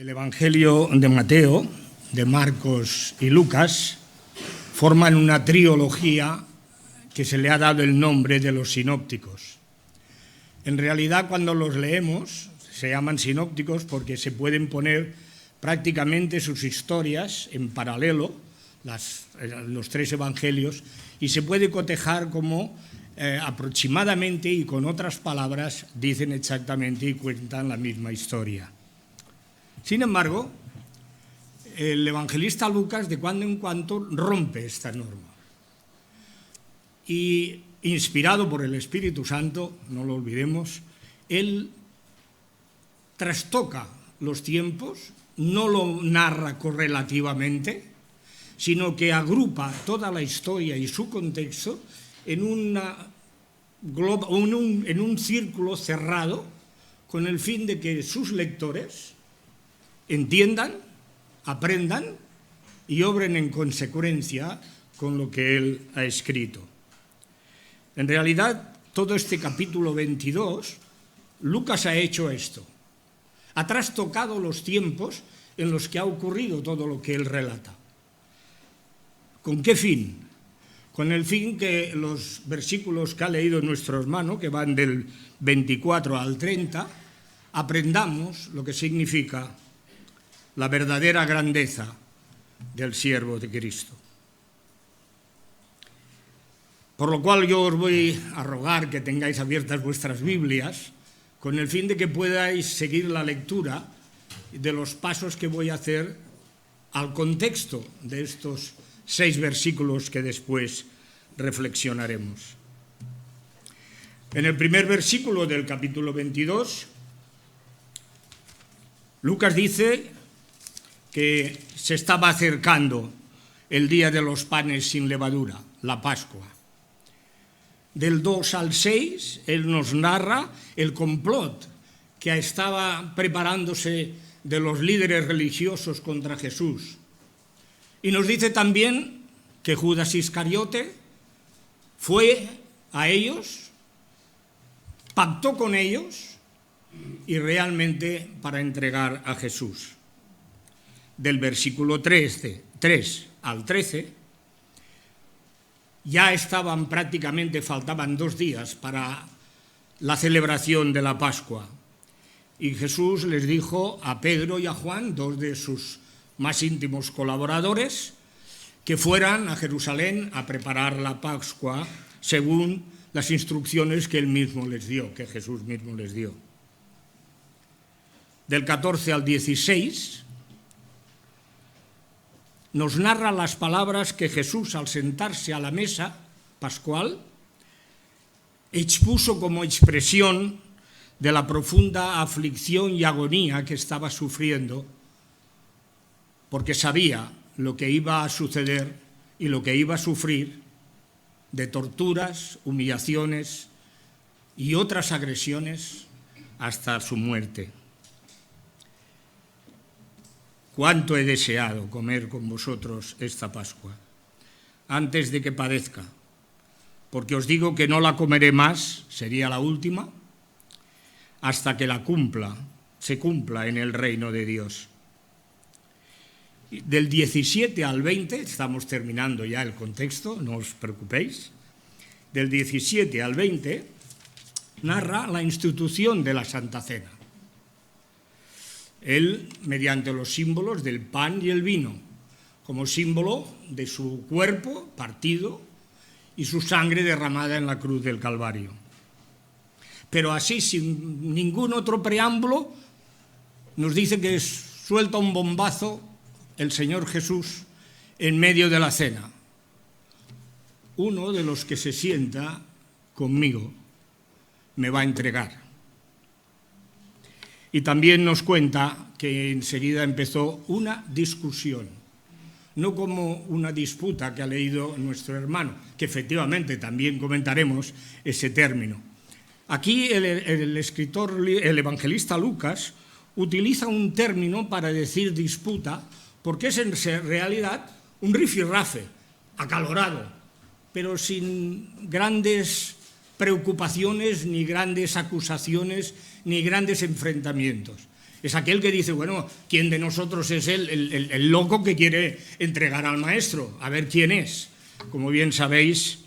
El Evangelio de Mateo, de Marcos y Lucas forman una trilogía que se le ha dado el nombre de los sinópticos. En realidad, cuando los leemos, se llaman sinópticos porque se pueden poner prácticamente sus historias en paralelo, los tres evangelios, y se puede cotejar como aproximadamente y con otras palabras dicen exactamente y cuentan la misma historia. Sin embargo, el evangelista Lucas de cuando en cuando rompe esta norma y, inspirado por el Espíritu Santo, no lo olvidemos, él trastoca los tiempos, no lo narra correlativamente, sino que agrupa toda la historia y su contexto en un círculo cerrado con el fin de que sus lectores entiendan, aprendan y obren en consecuencia con lo que él ha escrito. En realidad, todo este capítulo 22, Lucas ha hecho esto. Ha trastocado los tiempos en los que ha ocurrido todo lo que él relata. ¿Con qué fin? Con el fin que los versículos que ha leído nuestro hermano, que van del 24 al 30, aprendamos lo que significa la verdadera grandeza del siervo de Cristo. Por lo cual yo os voy a rogar que tengáis abiertas vuestras Biblias con el fin de que podáis seguir la lectura de los pasos que voy a hacer al contexto de estos 6 versículos que después reflexionaremos. En el primer versículo del capítulo 22, Lucas dice que se estaba acercando el día de los panes sin levadura, la Pascua. Del 2 al 6, él nos narra el complot que estaba preparándose de los líderes religiosos contra Jesús. Y nos dice también que Judas Iscariote fue a ellos, pactó con ellos y realmente para entregar a Jesús. Del versículo 3 al 13, ya estaban prácticamente, faltaban 2 días para la celebración de la Pascua. Y Jesús les dijo a Pedro y a Juan, 2 de sus más íntimos colaboradores, que fueran a Jerusalén a preparar la Pascua según las instrucciones que él mismo les dio, que Jesús mismo les dio. Del 14 al 16 nos narra las palabras que Jesús, al sentarse a la mesa pascual, expuso como expresión de la profunda aflicción y agonía que estaba sufriendo, porque sabía lo que iba a suceder y lo que iba a sufrir de torturas, humillaciones y otras agresiones hasta su muerte. Cuánto he deseado comer con vosotros esta Pascua, antes de que padezca, porque os digo que no la comeré más, sería la última, hasta que se cumpla en el reino de Dios. Del 17 al 20, estamos terminando ya el contexto, no os preocupéis, del 17 al 20 narra la institución de la Santa Cena. Él, mediante los símbolos del pan y el vino, como símbolo de su cuerpo partido y su sangre derramada en la cruz del Calvario. Pero así, sin ningún otro preámbulo, nos dice que suelta un bombazo el Señor Jesús en medio de la cena. Uno de los que se sienta conmigo me va a entregar. Y también nos cuenta que enseguida empezó una discusión, no como una disputa que ha leído nuestro hermano, que efectivamente también comentaremos ese término. Aquí el evangelista Lucas utiliza un término para decir disputa, porque es en realidad un rifirrafe, acalorado, pero sin grandes preocupaciones, ni grandes acusaciones, ni grandes enfrentamientos. Es aquel que dice, bueno, ¿quién de nosotros es el loco que quiere entregar al maestro? A ver quién es. Como bien sabéis,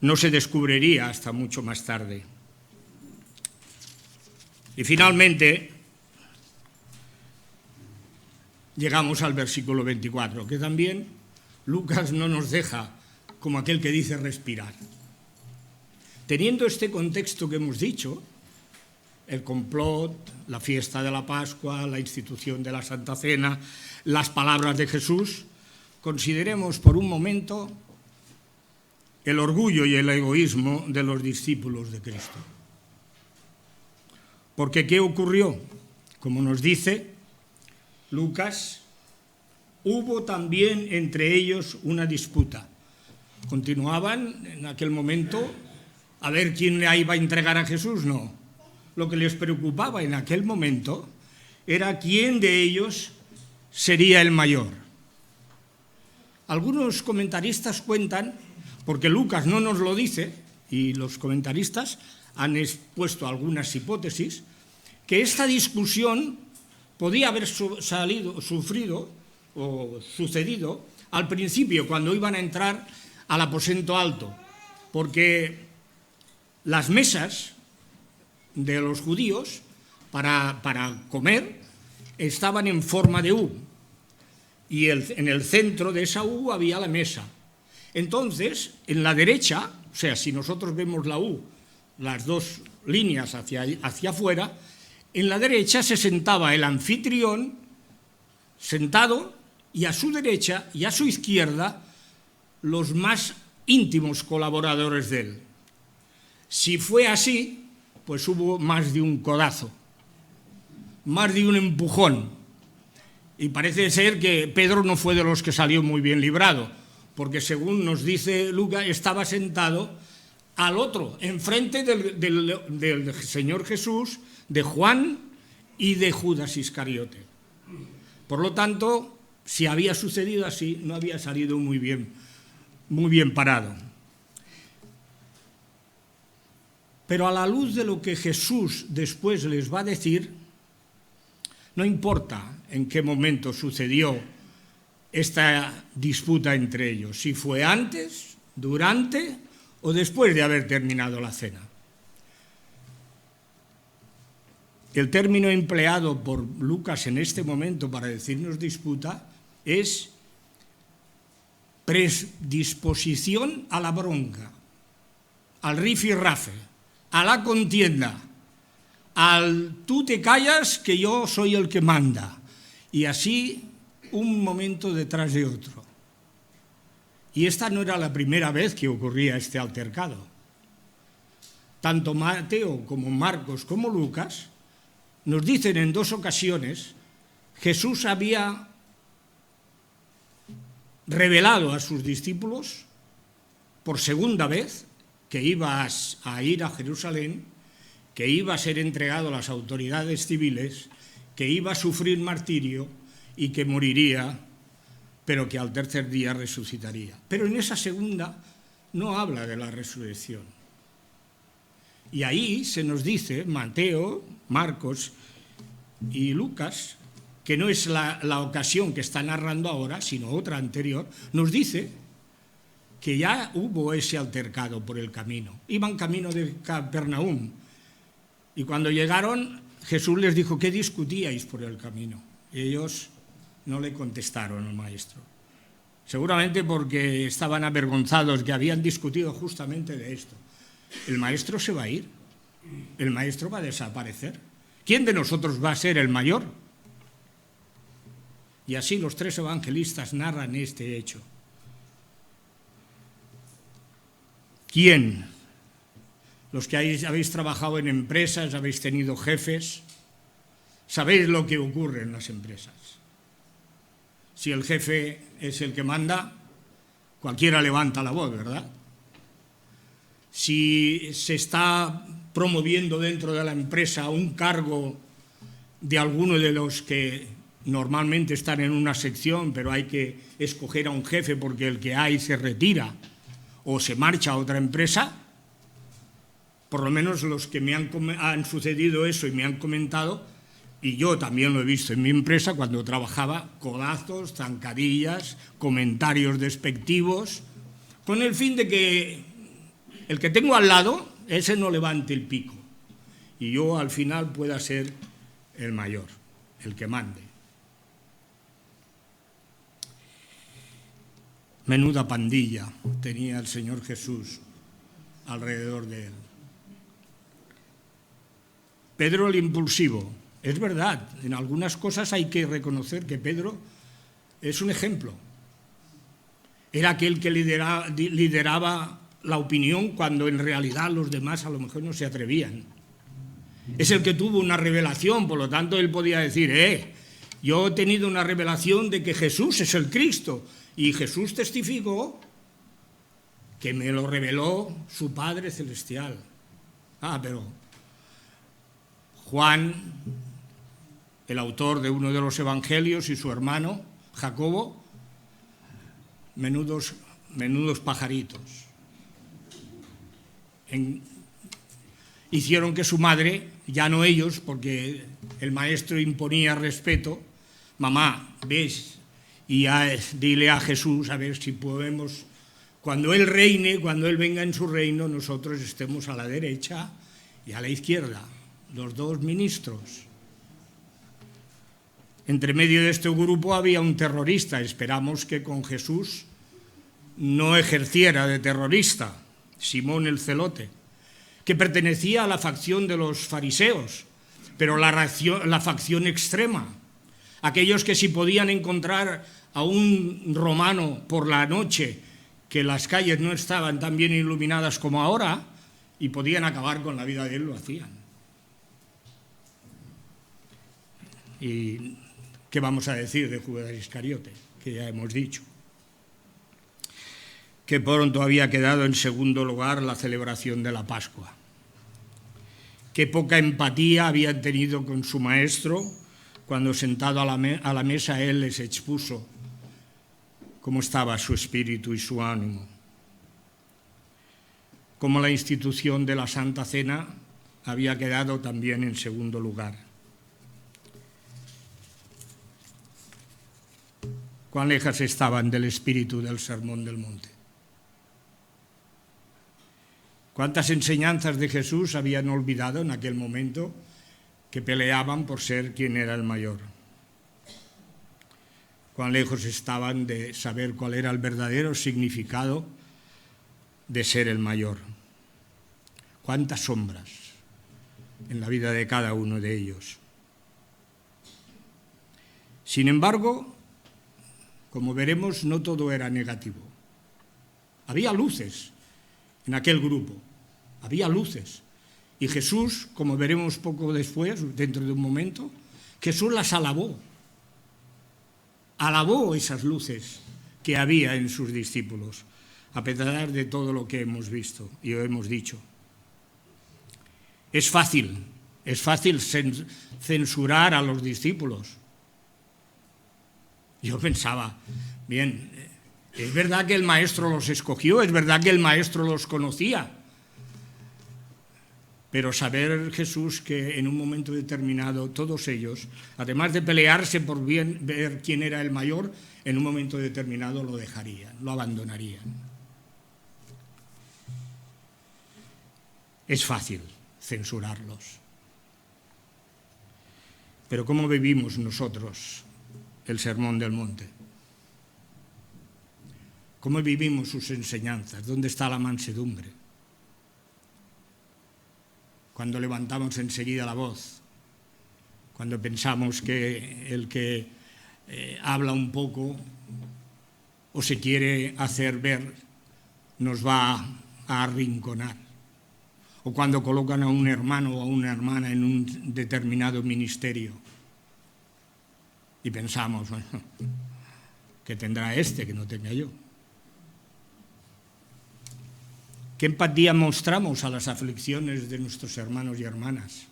no se descubriría hasta mucho más tarde. Y finalmente llegamos al versículo 24, que también Lucas no nos deja como aquel que dice respirar. Teniendo este contexto que hemos dicho, el complot, la fiesta de la Pascua, la institución de la Santa Cena, las palabras de Jesús, consideremos por un momento el orgullo y el egoísmo de los discípulos de Cristo. Porque ¿qué ocurrió? Como nos dice Lucas, hubo también entre ellos una disputa. Continuaban en aquel momento a ver quién le iba a entregar a Jesús, no. Lo que les preocupaba en aquel momento era quién de ellos sería el mayor. Algunos comentaristas cuentan, porque Lucas no nos lo dice, y los comentaristas han expuesto algunas hipótesis, que esta discusión podía haber sucedido al principio, cuando iban a entrar al aposento alto, porque las mesas de los judíos para comer estaban en forma de U, y en el centro de esa U había la mesa. Entonces, en la derecha, o sea, si nosotros vemos la U, las dos líneas hacia afuera, en la derecha se sentaba el anfitrión sentado, y a su derecha y a su izquierda los más íntimos colaboradores de él. Si fue así, pues hubo más de un codazo, más de un empujón. Y parece ser que Pedro no fue de los que salió muy bien librado, porque según nos dice Lucas, estaba sentado al otro, enfrente del Señor Jesús, de Juan y de Judas Iscariote. Por lo tanto, si había sucedido así, no había salido muy bien parado. Pero a la luz de lo que Jesús después les va a decir, no importa en qué momento sucedió esta disputa entre ellos, si fue antes, durante o después de haber terminado la cena. El término empleado por Lucas en este momento para decirnos disputa es predisposición a la bronca, al rifirrafe, a la contienda, al tú te callas que yo soy el que manda, y así un momento detrás de otro. Y esta no era la primera vez que ocurría este altercado. Tanto Mateo como Marcos como Lucas nos dicen en dos ocasiones, Jesús había revelado a sus discípulos por segunda vez que iba a ir a Jerusalén, que iba a ser entregado a las autoridades civiles, que iba a sufrir martirio y que moriría, pero que al tercer día resucitaría. Pero en esa segunda no habla de la resurrección. Y ahí se nos dice, Mateo, Marcos y Lucas, que no es la ocasión que está narrando ahora, sino otra anterior, nos dice que ya hubo ese altercado por el camino. Iban camino de Capernaum, y cuando llegaron, Jesús les dijo, ¿qué discutíais por el camino? Y ellos no le contestaron al maestro. Seguramente porque estaban avergonzados, que habían discutido justamente de esto. El maestro se va a ir, el maestro va a desaparecer. ¿Quién de nosotros va a ser el mayor? Y así los tres evangelistas narran este hecho. ¿Quién? Los que habéis trabajado en empresas, habéis tenido jefes, sabéis lo que ocurre en las empresas. Si el jefe es el que manda, cualquiera levanta la voz, ¿verdad? Si se está promoviendo dentro de la empresa un cargo de alguno de los que normalmente están en una sección, pero hay que escoger a un jefe porque el que hay se retira o se marcha a otra empresa, por lo menos los que me han sucedido eso y me han comentado, y yo también lo he visto en mi empresa cuando trabajaba, codazos, zancadillas, comentarios despectivos, con el fin de que el que tengo al lado, ese no levante el pico y yo al final pueda ser el mayor, el que mande. Menuda pandilla tenía el Señor Jesús alrededor de él. Pedro el impulsivo. Es verdad, en algunas cosas hay que reconocer que Pedro es un ejemplo. Era aquel que lideraba la opinión cuando en realidad los demás a lo mejor no se atrevían. Es el que tuvo una revelación, por lo tanto él podía decir, yo he tenido una revelación de que Jesús es el Cristo. Y Jesús testificó que me lo reveló su Padre Celestial. Pero Juan, el autor de uno de los evangelios, y su hermano, Jacobo, menudos pajaritos. Hicieron que su madre, ya no ellos, porque el maestro imponía respeto, mamá, ves, y dile a Jesús a ver si podemos, cuando Él reine, cuando Él venga en su reino, nosotros estemos a la derecha y a la izquierda, los dos ministros. Entre medio de este grupo había un terrorista, esperamos que con Jesús no ejerciera de terrorista, Simón el Celote, que pertenecía a la facción de los fariseos, pero la facción extrema. Aquellos que si podían encontrar a un romano por la noche, que las calles no estaban tan bien iluminadas como ahora, y podían acabar con la vida de él, lo hacían. ¿Y qué vamos a decir de Judas Iscariote? Que ya hemos dicho. Que pronto había quedado en segundo lugar la celebración de la Pascua. Qué poca empatía habían tenido con su maestro, cuando sentado a la mesa él les expuso cómo estaba su espíritu y su ánimo. Cómo la institución de la Santa Cena había quedado también en segundo lugar. Cuán lejas estaban del espíritu del Sermón del Monte. Cuántas enseñanzas de Jesús habían olvidado en aquel momento, que peleaban por ser quien era el mayor. Cuán lejos estaban de saber cuál era el verdadero significado de ser el mayor. Cuántas sombras en la vida de cada uno de ellos. Sin embargo, como veremos, no todo era negativo. Había luces en aquel grupo, había luces. Y Jesús, como veremos poco después, dentro de un momento, Jesús las alabó. Alabó esas luces que había en sus discípulos, a pesar de todo lo que hemos visto y hemos dicho. Es fácil censurar a los discípulos. Yo pensaba, bien, es verdad que el Maestro los escogió, es verdad que el Maestro los conocía, pero saber Jesús que en un momento determinado todos ellos, además de pelearse por ver quién era el mayor, en un momento determinado lo dejarían, lo abandonarían. Es fácil censurarlos. Pero ¿cómo vivimos nosotros el Sermón del Monte? ¿Cómo vivimos sus enseñanzas? ¿Dónde está la mansedumbre? Cuando levantamos enseguida la voz, cuando pensamos que el que habla un poco o se quiere hacer ver nos va a arrinconar, o cuando colocan a un hermano o a una hermana en un determinado ministerio y pensamos, bueno, ¿qué tendrá este que no tenga yo? ¿Qué empatía mostramos a las aflicciones de nuestros hermanos y hermanas?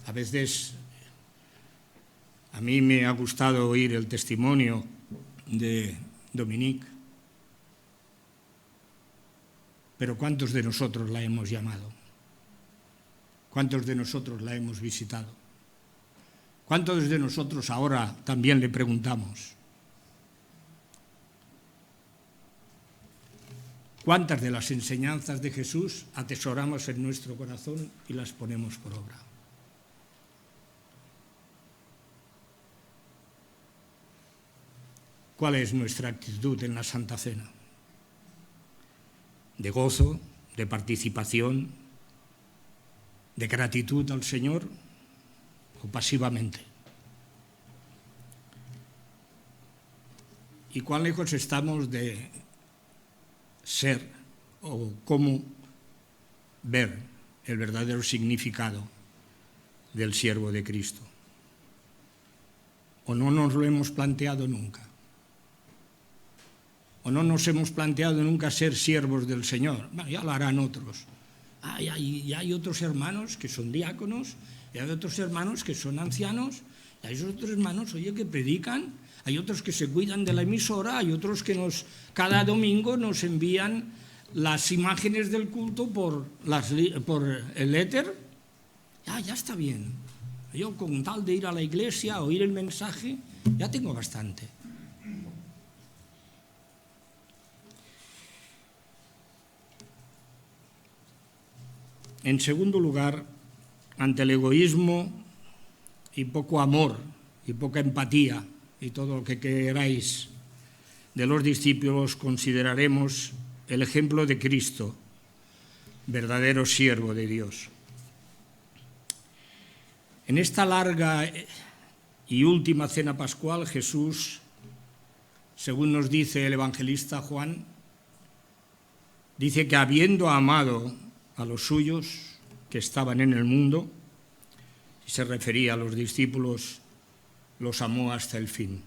A veces a mí me ha gustado oír el testimonio de Dominique, pero ¿cuántos de nosotros la hemos llamado? ¿Cuántos de nosotros la hemos visitado? ¿Cuántos de nosotros ahora también le preguntamos? ¿Cuántas de las enseñanzas de Jesús atesoramos en nuestro corazón y las ponemos por obra? ¿Cuál es nuestra actitud en la Santa Cena? ¿De gozo, de participación, de gratitud al Señor o pasivamente? ¿Y cuán lejos estamos de ser o cómo ver el verdadero significado del siervo de Cristo? ¿O no nos lo hemos planteado nunca? ¿O no nos hemos planteado nunca ser siervos del Señor? Bueno, ya lo harán otros. Y hay otros hermanos que son diáconos, y hay otros hermanos que son ancianos, y hay otros hermanos, oye, que predican, hay otros que se cuidan de la emisora, hay otros que cada domingo nos envían las imágenes del culto por el éter. Ya está bien. Yo con tal de ir a la iglesia, oír el mensaje, ya tengo bastante. En segundo lugar, ante el egoísmo y poco amor y poca empatía y todo lo que queráis de los discípulos, consideraremos el ejemplo de Cristo, verdadero siervo de Dios. En esta larga y última cena pascual, Jesús, según nos dice el evangelista Juan, dice que habiendo amado a los suyos que estaban en el mundo, y se refería a los discípulos, los amó hasta el fin.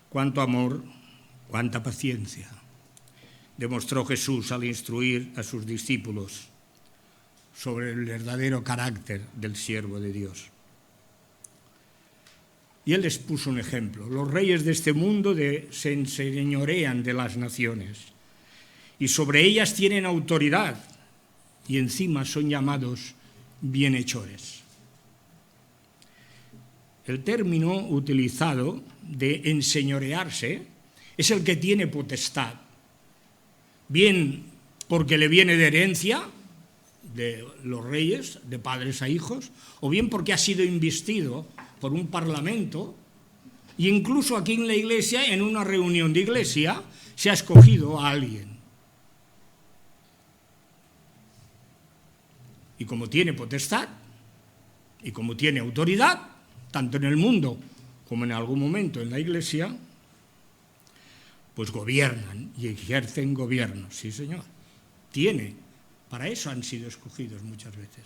Cuánto amor, cuánta paciencia demostró Jesús al instruir a sus discípulos sobre el verdadero carácter del siervo de Dios. Y él les puso un ejemplo. Los reyes de este mundo se enseñorean de las naciones y sobre ellas tienen autoridad y encima son llamados bienhechores. El término utilizado de enseñorearse es el que tiene potestad, bien porque le viene de herencia de los reyes, de padres a hijos, o bien porque ha sido investido por un parlamento, e incluso aquí en la iglesia, en una reunión de iglesia, se ha escogido a alguien. Y como tiene potestad y como tiene autoridad, tanto en el mundo como en algún momento en la iglesia, pues gobiernan y ejercen gobierno, sí señor. Para eso han sido escogidos muchas veces.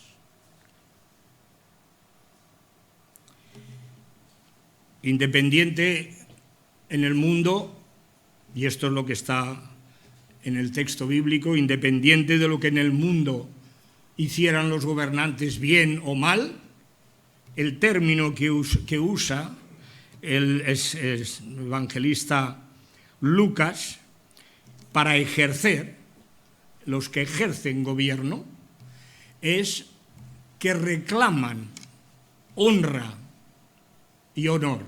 Independiente en el mundo, y esto es lo que está en el texto bíblico, independiente de lo que en el mundo hicieran los gobernantes bien o mal, el término que usa el evangelista Lucas para ejercer, los que ejercen gobierno, es que reclaman honra y honor.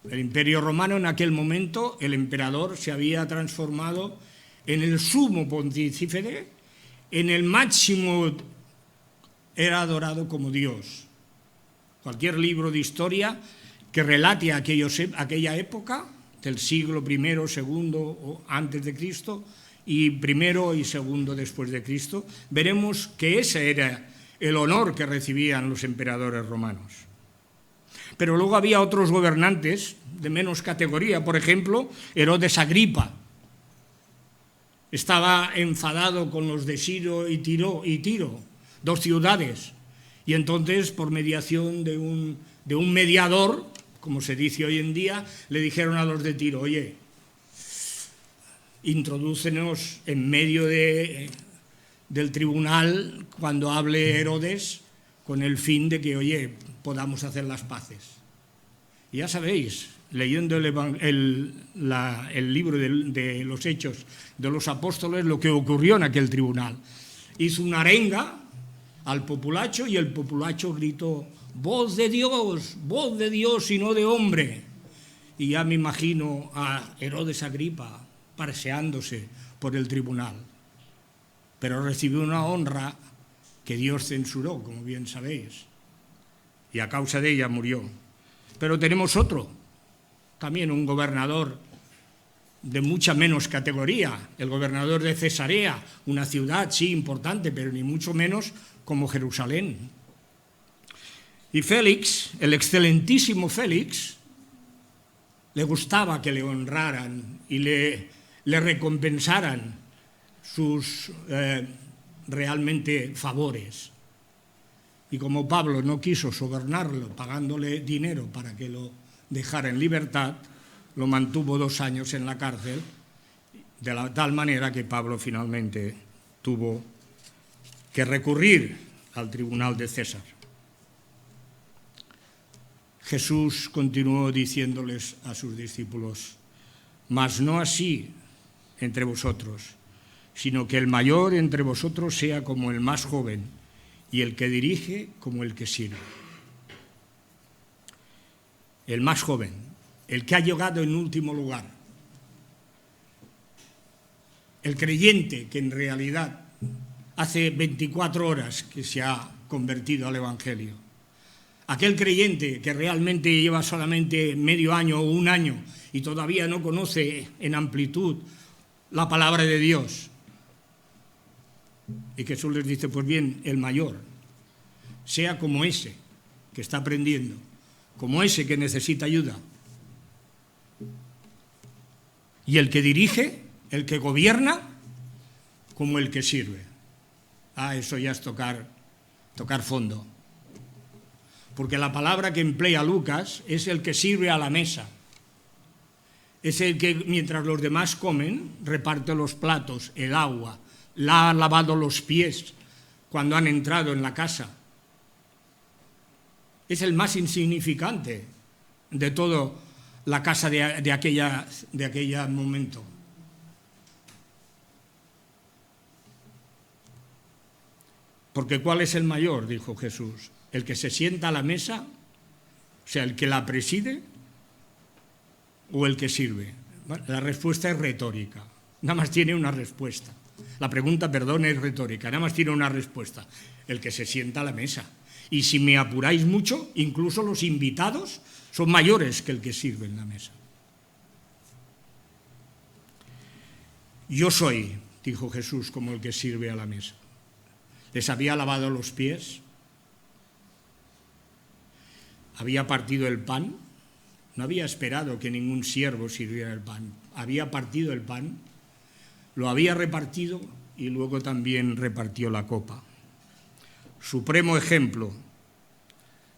El Imperio Romano en aquel momento, el emperador se había transformado en el sumo pontífice, en el máximo, era adorado como Dios. Cualquier libro de historia que relate aquella época, del siglo I, II o antes de Cristo, y primero y segundo después de Cristo, veremos que ese era el honor que recibían los emperadores romanos. Pero luego había otros gobernantes de menos categoría, por ejemplo, Herodes Agripa. Estaba enfadado con los de Sirio y Tiro, dos ciudades, y entonces, por mediación de un mediador, como se dice hoy en día, le dijeron a los de Tiro, oye, introdúcenos en medio del tribunal cuando hable Herodes, con el fin de que, oye, podamos hacer las paces. Y ya sabéis leyendo el libro de los Hechos de los Apóstoles, lo que ocurrió en aquel tribunal. Hizo una arenga al populacho y el populacho gritó: voz de Dios y no de hombre. Y ya me imagino a Herodes Agripa paseándose por el tribunal. Pero recibió una honra que Dios censuró, como bien sabéis, y a causa de ella murió. Pero tenemos otro, también un gobernador de mucha menos categoría, el gobernador de Cesarea, una ciudad, sí, importante, pero ni mucho menos como Jerusalén. Y Félix, el excelentísimo Félix, le gustaba que le honraran y le recompensaran sus realmente favores. Y como Pablo no quiso sobornarlo pagándole dinero para que lo dejara en libertad, lo mantuvo 2 años en la cárcel, de la tal manera que Pablo finalmente tuvo que recurrir al tribunal de César. Jesús continuó diciéndoles a sus discípulos: mas no así entre vosotros, sino que el mayor entre vosotros sea como el más joven, y el que dirige como el que sirve. El más joven, el que ha llegado en último lugar, el creyente que en realidad hace 24 horas que se ha convertido al Evangelio, aquel creyente que realmente lleva solamente medio año o 1 año y todavía no conoce en amplitud la palabra de Dios. Y Jesús les dice: pues bien, el mayor sea como ese que está aprendiendo, como ese que necesita ayuda. Y el que dirige, el que gobierna, como el que sirve. Eso ya es tocar fondo. Porque la palabra que emplea Lucas es el que sirve a la mesa. Es el que, mientras los demás comen, reparte los platos, el agua, la ha lavado los pies cuando han entrado en la casa. Es el más insignificante de toda la casa de aquel momento. Porque ¿cuál es el mayor?, dijo Jesús. ¿El que se sienta a la mesa, o sea, el que la preside, o el que sirve? Bueno, la respuesta es retórica, nada más tiene una respuesta. La pregunta, perdón, es retórica, nada más tiene una respuesta: el que se sienta a la mesa. Y si me apuráis mucho, incluso los invitados son mayores que el que sirve en la mesa. Yo soy, dijo Jesús, como el que sirve a la mesa. Les había lavado los pies, había partido el pan, no había esperado que ningún siervo sirviera el pan, había partido el pan, lo había repartido y luego también repartió la copa. Supremo ejemplo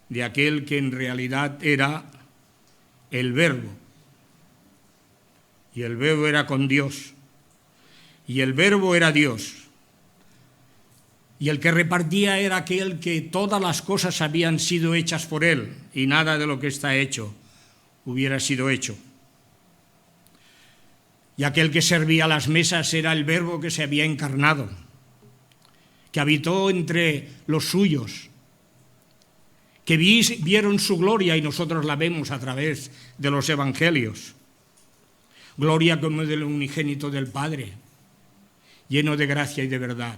de aquel que en realidad era el Verbo, y el Verbo era con Dios, y el Verbo era Dios, y el que repartía era aquel que todas las cosas habían sido hechas por él, y nada de lo que está hecho hubiera sido hecho. Y aquel que servía las mesas era el Verbo que se había encarnado, que habitó entre los suyos, que vieron su gloria y nosotros la vemos a través de los evangelios. Gloria como del unigénito del Padre, lleno de gracia y de verdad.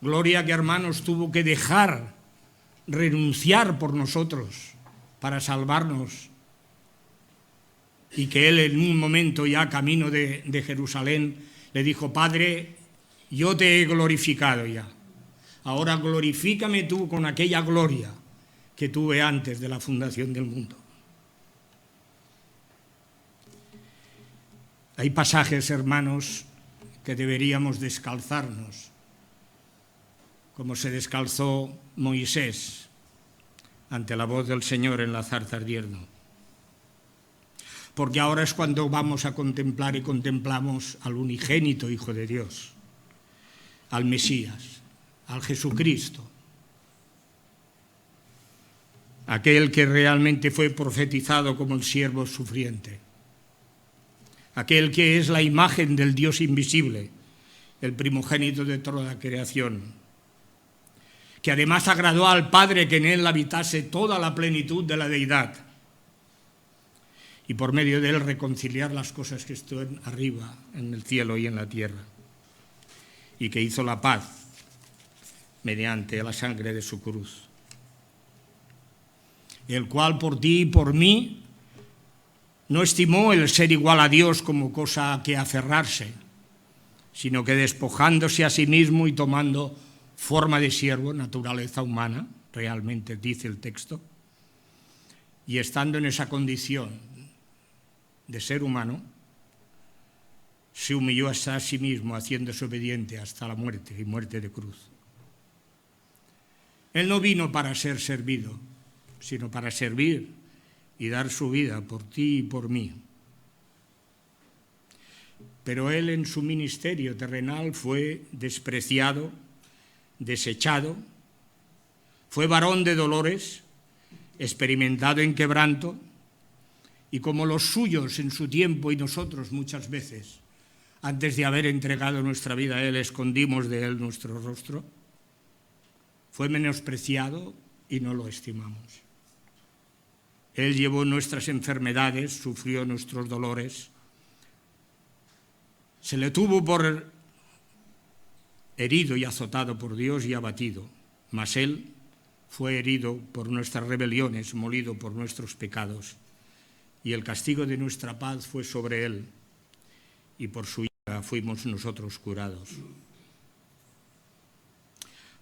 Gloria que, hermanos, tuvo que renunciar por nosotros para salvarnos, y que él en un momento ya camino de Jerusalén le dijo: Padre, yo te he glorificado ya, ahora glorifícame tú con aquella gloria que tuve antes de la fundación del mundo. Hay pasajes, hermanos, que deberíamos descalzarnos, como se descalzó Moisés ante la voz del Señor en la zarza ardiendo. Porque ahora es cuando vamos a contemplar y contemplamos al unigénito Hijo de Dios, al Mesías, al Jesucristo. aquel que realmente fue profetizado como el siervo sufriente, aquel que es la imagen del Dios invisible, el primogénito de toda la creación, que además agradó al Padre que en él habitase toda la plenitud de la deidad, y por medio de él reconciliar las cosas que están arriba, en el cielo y en la tierra, y que hizo la paz mediante la sangre de su cruz, el cual por ti y por mí no estimó el ser igual a Dios como cosa a que aferrarse, sino que despojándose a sí mismo y tomando forma de siervo, naturaleza humana, realmente dice el texto, y estando en esa condición de ser humano, se humilló hasta a sí mismo, haciéndose obediente hasta la muerte y muerte de cruz. Él no vino para ser servido, sino para servir y dar su vida por ti y por mí. Pero él en su ministerio terrenal fue despreciado, desechado, fue varón de dolores, experimentado en quebranto, y como los suyos en su tiempo y nosotros muchas veces, antes de haber entregado nuestra vida a él, escondimos de él nuestro rostro, fue menospreciado y no lo estimamos. Él llevó nuestras enfermedades, sufrió nuestros dolores, se le tuvo por herido y azotado por Dios y abatido, mas él fue herido por nuestras rebeliones, molido por nuestros pecados, y el castigo de nuestra paz fue sobre él, y por su llaga fuimos nosotros curados.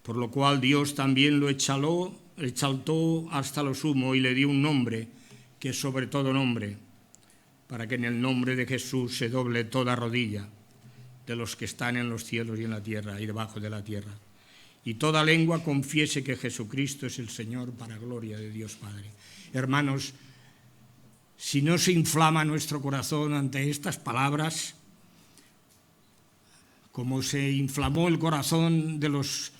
Por lo cual Dios también lo exaltó hasta lo sumo y le dio un nombre que es sobre todo nombre, para que en el nombre de Jesús se doble toda rodilla de los que están en los cielos y en la tierra y debajo de la tierra, y toda lengua confiese que Jesucristo es el Señor, para gloria de Dios Padre. Hermanos, si no se inflama nuestro corazón ante estas palabras, como se inflamó el corazón de los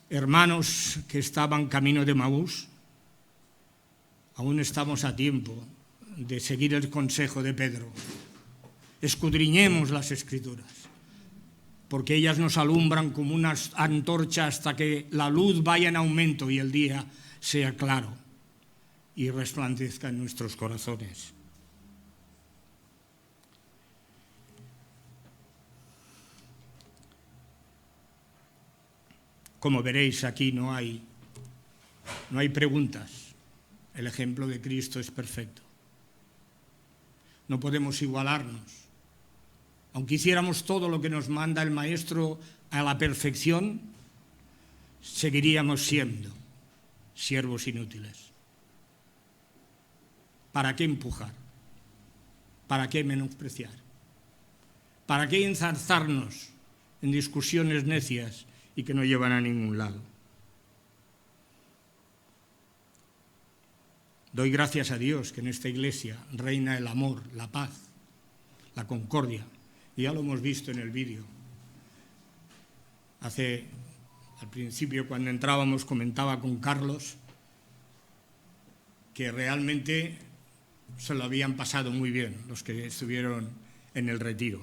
hermanos que estaban camino de Maús, aún estamos a tiempo de seguir el consejo de Pedro. Escudriñemos las Escrituras, porque ellas nos alumbran como una antorcha hasta que la luz vaya en aumento y el día sea claro y resplandezca en nuestros corazones. Como veréis, aquí no hay preguntas. El ejemplo de Cristo es perfecto. No podemos igualarnos. Aunque hiciéramos todo lo que nos manda el Maestro a la perfección, seguiríamos siendo siervos inútiles. ¿Para qué empujar? ¿Para qué menospreciar? ¿Para qué enzarzarnos en discusiones necias y que no llevan a ningún lado? Doy gracias a Dios que en esta iglesia reina el amor, la paz, la concordia. Y ya lo hemos visto en el vídeo. Al principio, cuando entrábamos, comentaba con Carlos que realmente se lo habían pasado muy bien los que estuvieron en el retiro.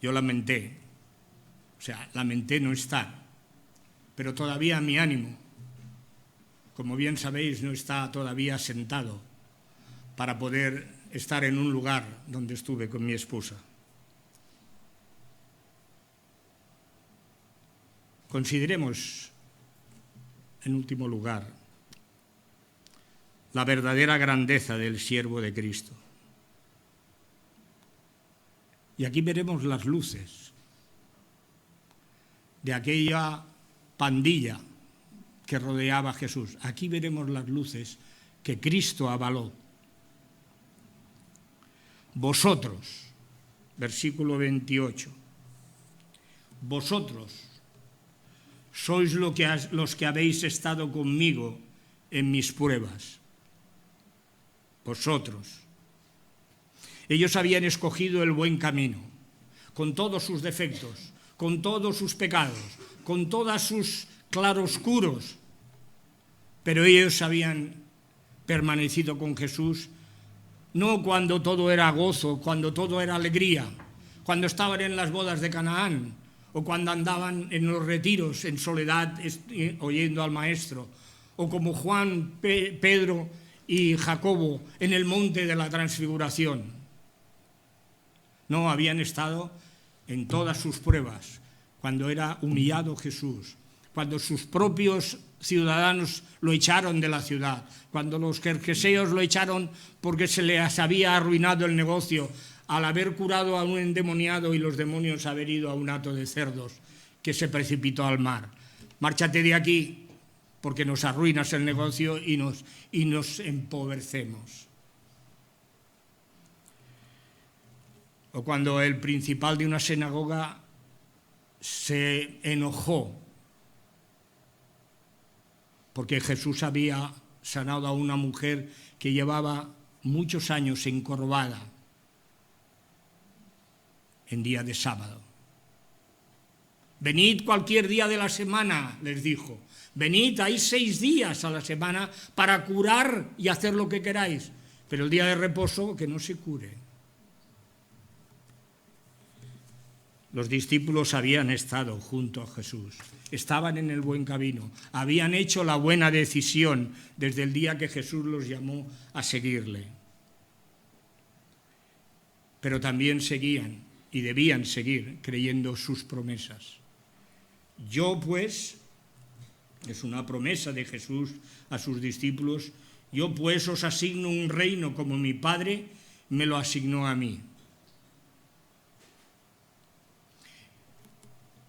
Yo lamenté no estar, pero todavía mi ánimo, como bien sabéis, no está todavía sentado para poder estar en un lugar donde estuve con mi esposa. Consideremos, en último lugar, la verdadera grandeza del siervo de Cristo. Y aquí veremos las luces de aquella pandilla que rodeaba a Jesús. Aquí veremos las luces que Cristo avaló. Vosotros, versículo 28, vosotros sois los que habéis estado conmigo en mis pruebas. Vosotros. Ellos habían escogido el buen camino, con todos sus defectos, con todos sus pecados, con todos sus claroscuros, pero ellos habían permanecido con Jesús no cuando todo era gozo, cuando todo era alegría, cuando estaban en las bodas de Canaán o cuando andaban en los retiros en soledad oyendo al Maestro, o como Juan, Pedro y Jacobo en el monte de la Transfiguración. No, habían estado en todas sus pruebas, cuando era humillado Jesús, cuando sus propios ciudadanos lo echaron de la ciudad, cuando los gergeseos lo echaron porque se les había arruinado el negocio al haber curado a un endemoniado y los demonios haber ido a un hato de cerdos que se precipitó al mar. Márchate de aquí porque nos arruinas el negocio y nos empobrecemos. O cuando el principal de una sinagoga se enojó porque Jesús había sanado a una mujer que llevaba muchos años encorvada en día de sábado. Venid cualquier día de la semana, les dijo. Venid, hay 6 días a la semana para curar y hacer lo que queráis, pero el día de reposo que no se cure. Los discípulos habían estado junto a Jesús, estaban en el buen camino, habían hecho la buena decisión desde el día que Jesús los llamó a seguirle. Pero también seguían y debían seguir creyendo sus promesas. Yo pues, es una promesa de Jesús a sus discípulos, yo pues os asigno un reino como mi Padre me lo asignó a mí.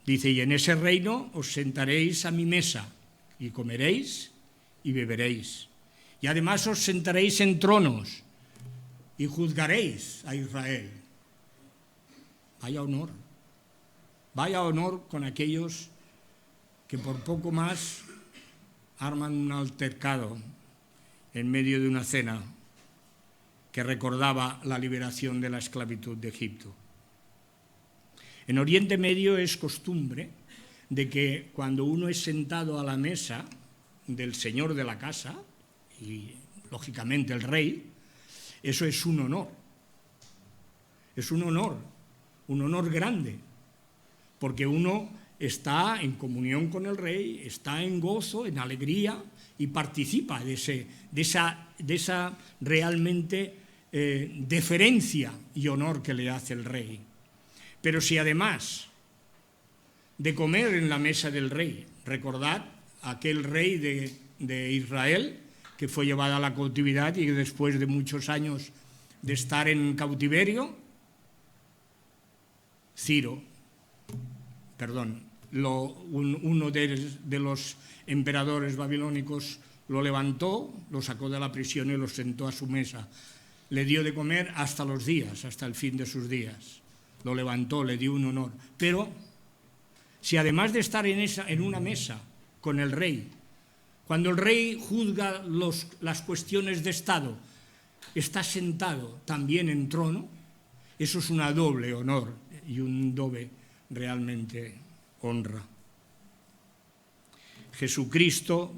Dice, y en ese reino os sentaréis a mi mesa y comeréis y beberéis. Y además os sentaréis en tronos y juzgaréis a Israel. Vaya honor con aquellos que por poco más arman un altercado en medio de una cena que recordaba la liberación de la esclavitud de Egipto. En Oriente Medio es costumbre de que cuando uno es sentado a la mesa del señor de la casa, y lógicamente el rey, eso es un honor. Es un honor grande, porque uno está en comunión con el rey, está en gozo, en alegría y participa de esa realmente deferencia y honor que le hace el rey. Pero si además de comer en la mesa del rey, recordad aquel rey de Israel que fue llevado a la cautividad y que después de muchos años de estar en cautiverio, uno de los emperadores babilónicos lo levantó, lo sacó de la prisión y lo sentó a su mesa. Le dio de comer hasta el fin de sus días. Lo levantó, le dio un honor. Pero si además de estar en una mesa con el rey, cuando el rey juzga las cuestiones de Estado, está sentado también en trono, eso es una doble honor y un doble realmente honra. Jesucristo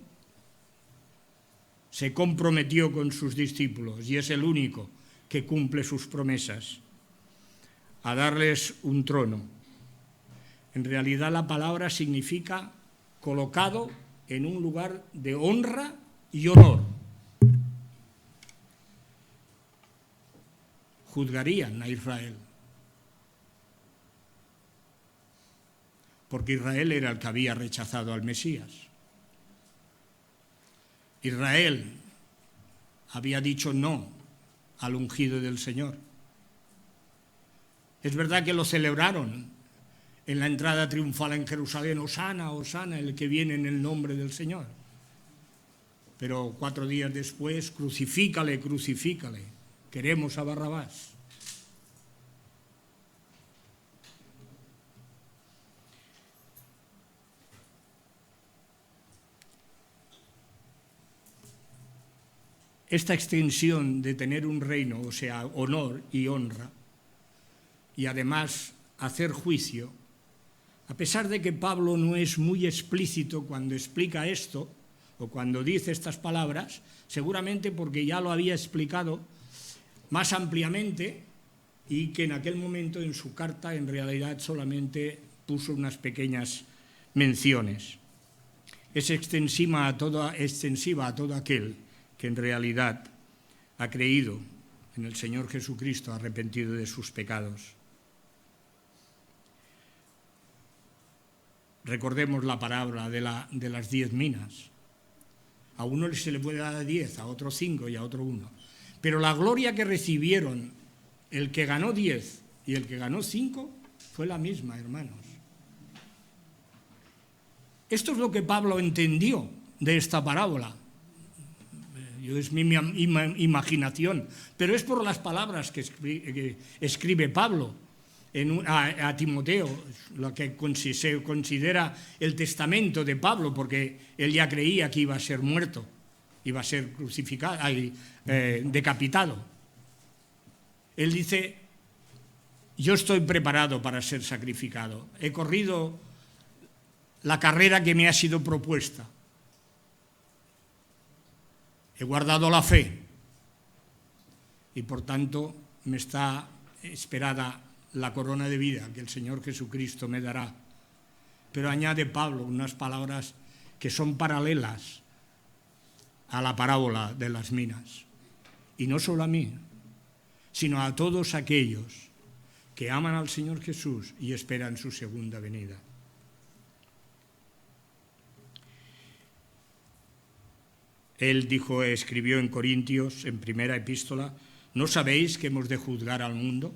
se comprometió con sus discípulos y es el único que cumple sus promesas, a darles un trono. En realidad la palabra significa colocado en un lugar de honra y honor. Juzgarían a Israel, porque Israel era el que había rechazado al Mesías. Israel había dicho no al ungido del Señor. Es verdad que lo celebraron en la entrada triunfal en Jerusalén, Hosana, Hosana, el que viene en el nombre del Señor. Pero 4 días después, crucifícale, crucifícale, queremos a Barrabás. Esta extensión de tener un reino, o sea, honor y honra, y además hacer juicio, a pesar de que Pablo no es muy explícito cuando explica esto, o cuando dice estas palabras, seguramente porque ya lo había explicado más ampliamente y que en aquel momento en su carta en realidad solamente puso unas pequeñas menciones. Es extensiva a todo aquel que en realidad ha creído en el Señor Jesucristo, arrepentido de sus pecados. Recordemos la parábola de las 10 minas. A uno se le puede dar 10, a otro 5 y a otro 1. Pero la gloria que recibieron el que ganó 10 y el que ganó 5 fue la misma, hermanos. Esto es lo que Pablo entendió de esta parábola. Es mi imaginación, pero es por las palabras que escribe Pablo a Timoteo, lo que se considera el testamento de Pablo, porque él ya creía que iba a ser muerto, iba a ser crucificado, decapitado. Él dice: yo estoy preparado para ser sacrificado, he corrido la carrera que me ha sido propuesta, he guardado la fe y por tanto me está esperada la corona de vida que el Señor Jesucristo me dará. Pero añade Pablo unas palabras que son paralelas a la parábola de las minas. Y no solo a mí, sino a todos aquellos que aman al Señor Jesús y esperan su segunda venida. Él escribió en Corintios, en primera epístola: ¿no sabéis que hemos de juzgar al mundo?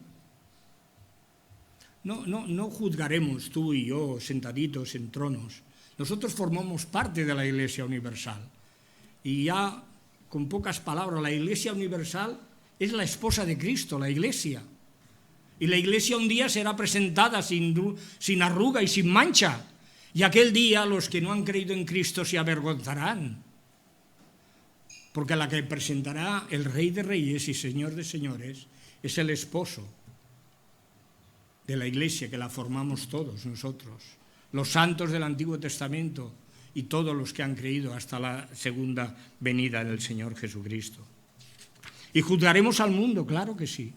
No juzgaremos tú y yo sentaditos en tronos. Nosotros formamos parte de la Iglesia Universal. Y ya, con pocas palabras, la Iglesia Universal es la esposa de Cristo, la Iglesia. Y la Iglesia un día será presentada sin arruga y sin mancha. Y aquel día los que no han creído en Cristo se avergonzarán. Porque la que presentará el Rey de Reyes y Señor de Señores es el esposo de la Iglesia, que la formamos todos nosotros, los santos del Antiguo Testamento y todos los que han creído hasta la segunda venida del Señor Jesucristo. ¿Y juzgaremos al mundo? Claro que sí.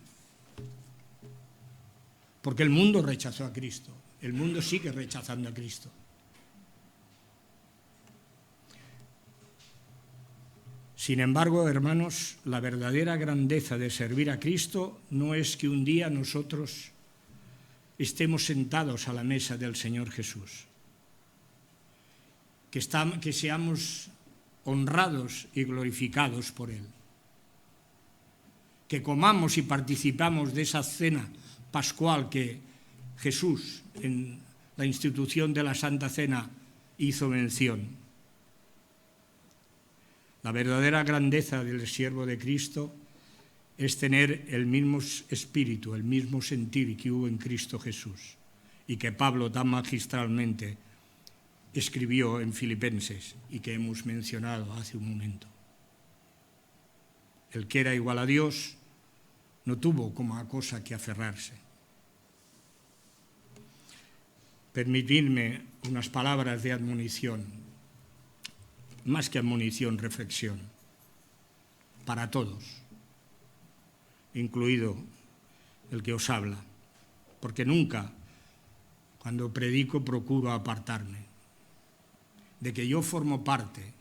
Porque el mundo rechazó a Cristo, el mundo sigue rechazando a Cristo. Sin embargo, hermanos, la verdadera grandeza de servir a Cristo no es que un día nosotros estemos sentados a la mesa del Señor Jesús, que seamos honrados y glorificados por Él, que comamos y participamos de esa cena pascual que Jesús, en la institución de la Santa Cena, hizo mención. La verdadera grandeza del siervo de Cristo es tener el mismo espíritu, el mismo sentir que hubo en Cristo Jesús y que Pablo tan magistralmente escribió en Filipenses y que hemos mencionado hace un momento. El que era igual a Dios no tuvo como a cosa que aferrarse. Permitidme unas palabras de admonición, más que admonición, reflexión, para todos, incluido el que os habla, porque nunca, cuando predico, procuro apartarme de que yo formo parte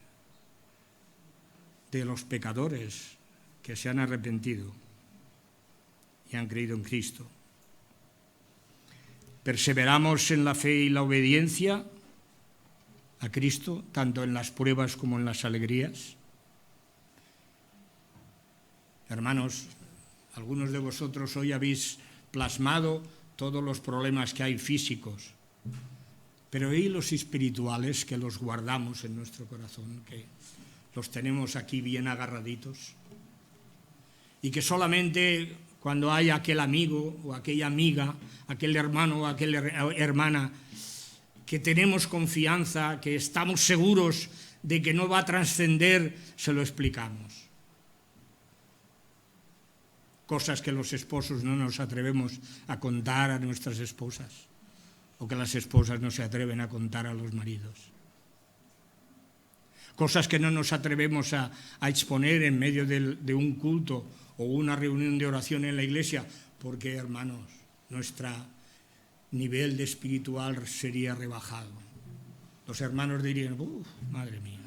de los pecadores que se han arrepentido y han creído en Cristo. Perseveramos en la fe y la obediencia a Cristo, tanto en las pruebas como en las alegrías. Hermanos, algunos de vosotros hoy habéis plasmado todos los problemas que hay físicos, pero ¿y los espirituales que los guardamos en nuestro corazón, que los tenemos aquí bien agarraditos? Y que solamente cuando hay aquel amigo o aquella amiga, aquel hermano o aquella hermana, que tenemos confianza, que estamos seguros de que no va a trascender, se lo explicamos. Cosas que los esposos no nos atrevemos a contar a nuestras esposas, o que las esposas no se atreven a contar a los maridos. cosas que no nos atrevemos a exponer en medio de un culto o una reunión de oración en la iglesia, porque, hermanos, nuestro nivel de espiritual sería rebajado. Los hermanos dirían, madre mía.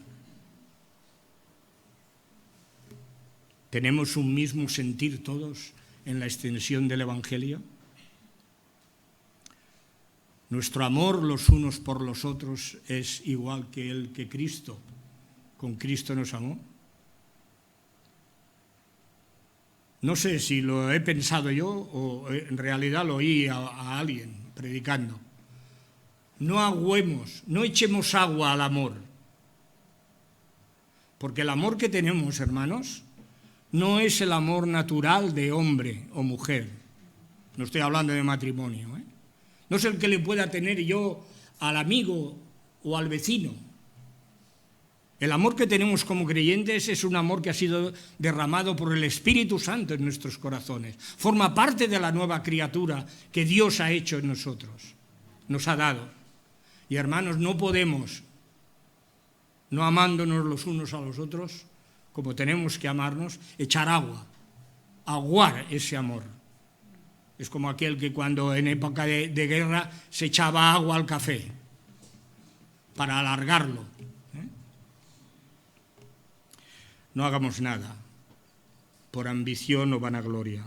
¿Tenemos un mismo sentir todos en la extensión del Evangelio? Nuestro amor los unos por los otros es igual que el que Cristo, con Cristo nos amó. No sé si lo he pensado yo o en realidad lo oí a alguien predicando. No agüemos, no echemos agua al amor. Porque el amor que tenemos, hermanos, no es el amor natural de hombre o mujer. No estoy hablando de matrimonio, ¿eh? No es el que le pueda tener yo al amigo o al vecino. El amor que tenemos como creyentes es un amor que ha sido derramado por el Espíritu Santo en nuestros corazones. Forma parte de la nueva criatura que Dios ha hecho en nosotros, nos ha dado. Y hermanos, no podemos, no amándonos los unos a los otros, como tenemos que amarnos, echar agua, aguar ese amor. Es como aquel que cuando en época de guerra se echaba agua al café para alargarlo. No hagamos nada por ambición o vanagloria,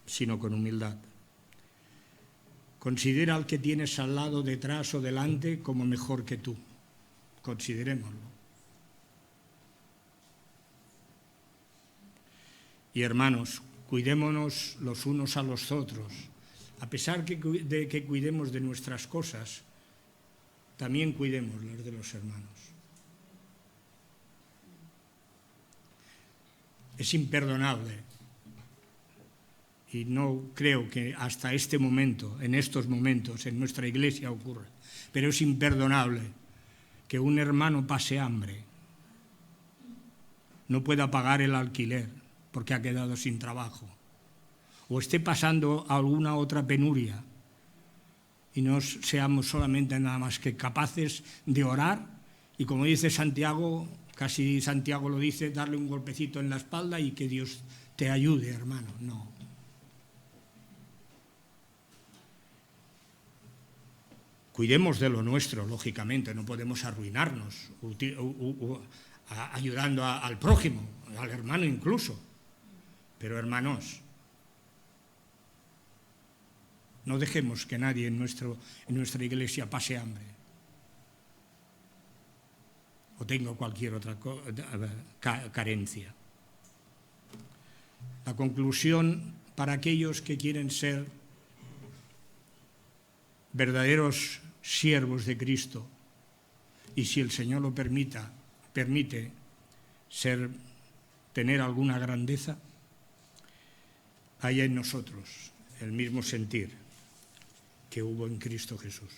sino con humildad. Considera al que tienes al lado, detrás o delante como mejor que tú. Considerémoslo. Y hermanos, cuidémonos los unos a los otros. A pesar de que cuidemos de nuestras cosas, también cuidemos las de los hermanos. Es imperdonable, y no creo que hasta este momento, en estos momentos, en nuestra iglesia ocurra, pero es imperdonable que un hermano pase hambre, no pueda pagar el alquiler porque ha quedado sin trabajo, o esté pasando alguna otra penuria, y no seamos solamente nada más que capaces de orar, y como dice Santiago, casi Santiago lo dice, darle un golpecito en la espalda y que Dios te ayude, hermano. No. Cuidemos de lo nuestro, lógicamente, no podemos arruinarnos ayudando al prójimo, al hermano incluso. Pero, hermanos, no dejemos que nadie en nuestra iglesia pase hambre o tenga cualquier otra carencia. La conclusión para aquellos que quieren ser verdaderos siervos de Cristo, y si el Señor lo permite tener alguna grandeza, haya en nosotros el mismo sentir que hubo en Cristo Jesús.